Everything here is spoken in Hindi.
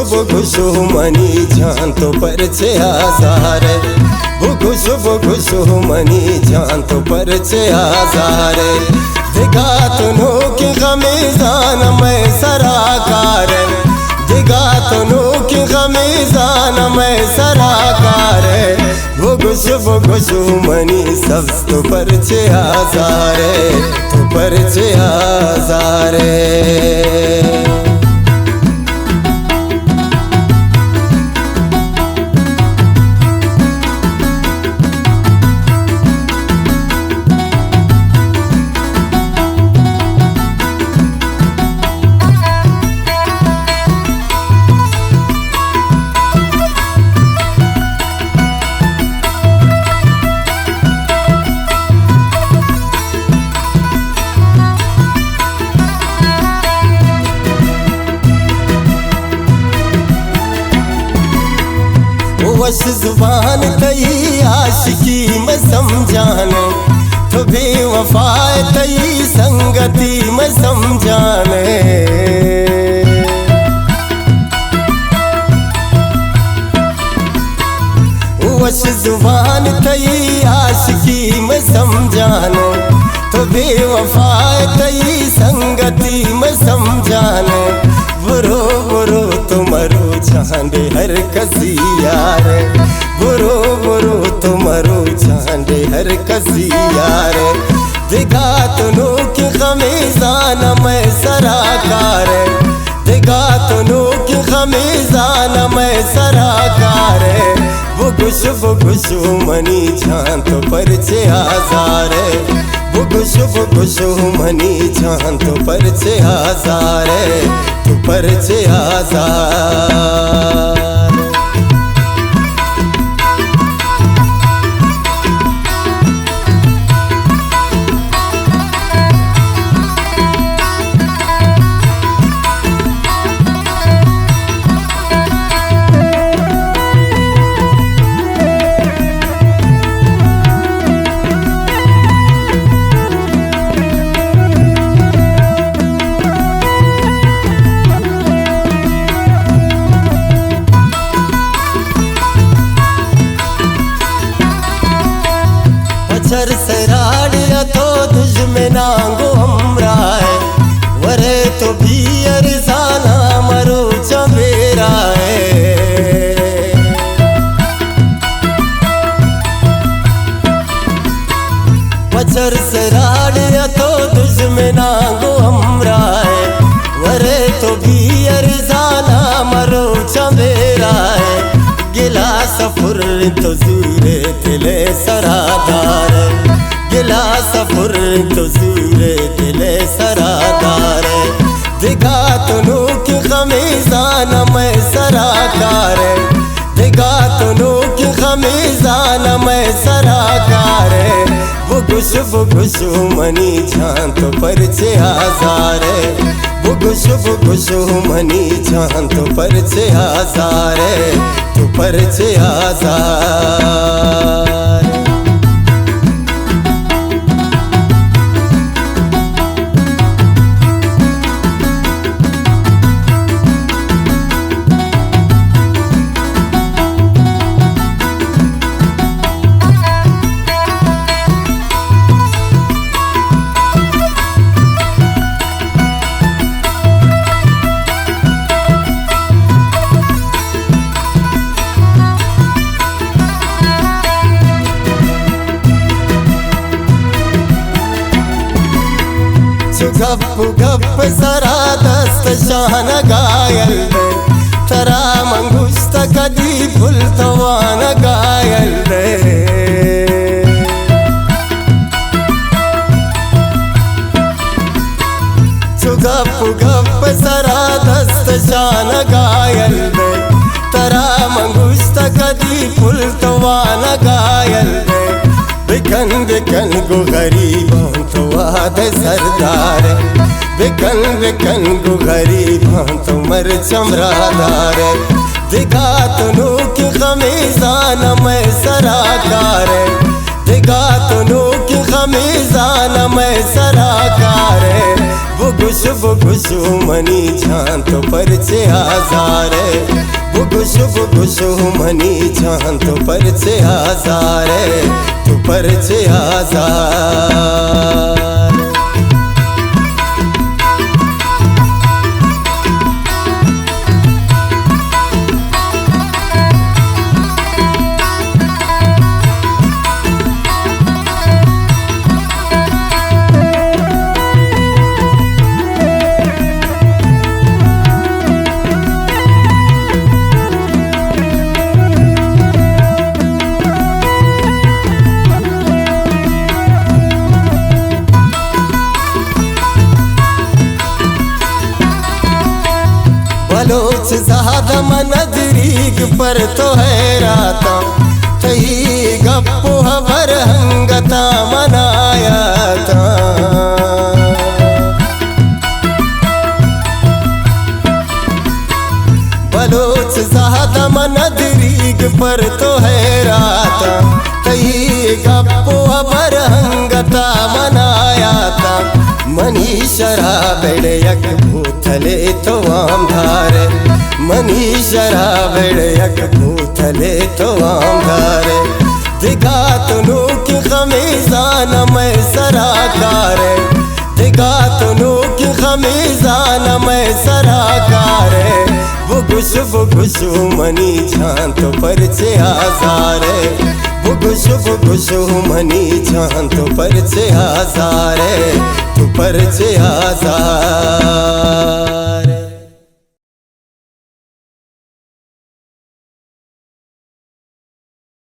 बुगुशु मनी जान तो परचे आजार बुगुशु मनी जान तो परचे आजार दिगा तुनो की गमीजान मैं सराकार दिगा तुनो की गमीजान मैं सराकार बुगुशु मनी सब तो परचे आजार तो परचे आजार वश जुबान तई आशिकी में समझान तो बेवफा तई संगति में समझाने वश जुबान तई आशिकी में समझान तो बेवफा तई संगति में समझाने बुरो बुरो तुम्हारो चांदे हर कसी यार बुरो बुरो तुम्हारो चांदे हर कसी यार दिगा तुनो की गमीजान मैं सराकार दिगा तुनो की गमीजान मैं सराकार बुगुशु मनी जान तो परचे आजार बुगुशु मनी जान तो परचे आजार तो परचे आजार सर सराड़िया तो दुश्मनांगो हमराए वरे तो भी अरसाना मरो चमेराए पचर सराड़िया तो दुश्मनांगो हमराए वरे तो भी अरसाना मरो चमेराए गिला सफुर तो सूरे दिले सरादार गिला सफुर तो सूरे दिले सरादार दिगा तुनो की गमीजान मैं सराकार दिगा तुनो की गमीजान मैं सराकार बुगुशु मनी जान तो परचे आजार बुगुशु मनी जान तो परचे आजार तो परचे आजार गप गप सरा दस्त शान गायल रे तरा मंगुस्त कदी फुल तवान गायल रे गप गप सरा दस्त शान गायल रे तरा मंगुस्त कदी फुल तवान गायल रे बिकन बिकन गो गरीबों तो आद सरदार बिकन बिकन गो गरीबों तो मर चमरादार दिगा तुनो की गमीजान मैं सराकार दिगा तुनो की गमीजान मैं सराकार बुगुशु मनी जान तो परचे आजारे बुगुशु मनी जान तो परचे आजारे तू परचे आजार बलोच ज़्यादा मनदरीग पर तो है राता तही गप्पो हबर हंगता मनाया था बलोच ज़्यादा मनदरीग पर तो है राता तही गप्पो हबर हंगता मनाया था मनी शराबेड़यक भूथले तो आमधारे मनी शराबेड़यक भूथले तो आमधारे दिखा तुनु की खमीज़ान में सराकारे दिखा तुनु की खमीज़ान में सराकारे बुगुशु मनी जान तो परचे आजारे बुगुशु मनी जान तो परचे आजारे तू परचे आजार